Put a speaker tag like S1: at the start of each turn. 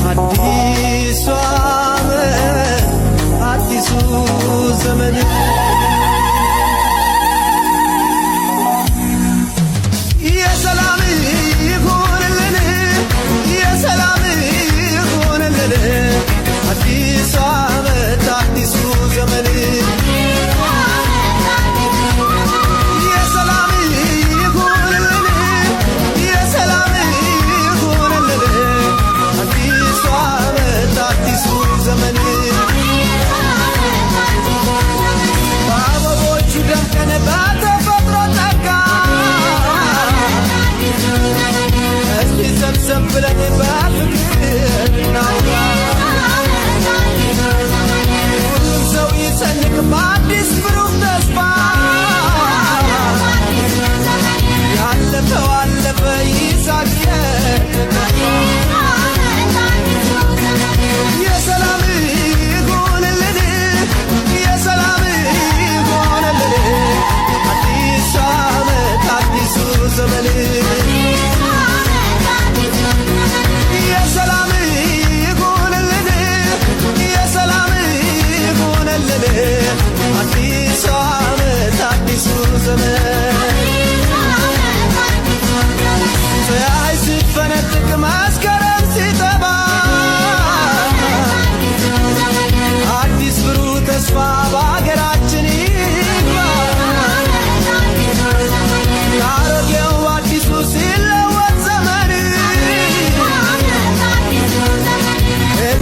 S1: አዲሱ ዓመት አዲሱ ዘመን የሰላም ይሁንልን የሰላም ይሁንልን አዲሱ ዓመት አዲሱ ዘመን ሰብለን በፍቅር ናውራ ሁሉም ሰው ይሰንቅ በአዲስ ብሩህ ተስፋ ያለፈው አለፈ ይሳቅ የሰላም ይሁንልን የሰላም ይሁንልን አዲሱ ዓመት አዲሱ ዘመን የሰላም ይሁንልን የሰላም ይሁንልን አዲሱ ዓመት አዲሱ ዘመን ፀሐይ ስትፈነጥቅ መስከረም ሲጠባ አዲስ ብሩህ ተስፋ በአገራ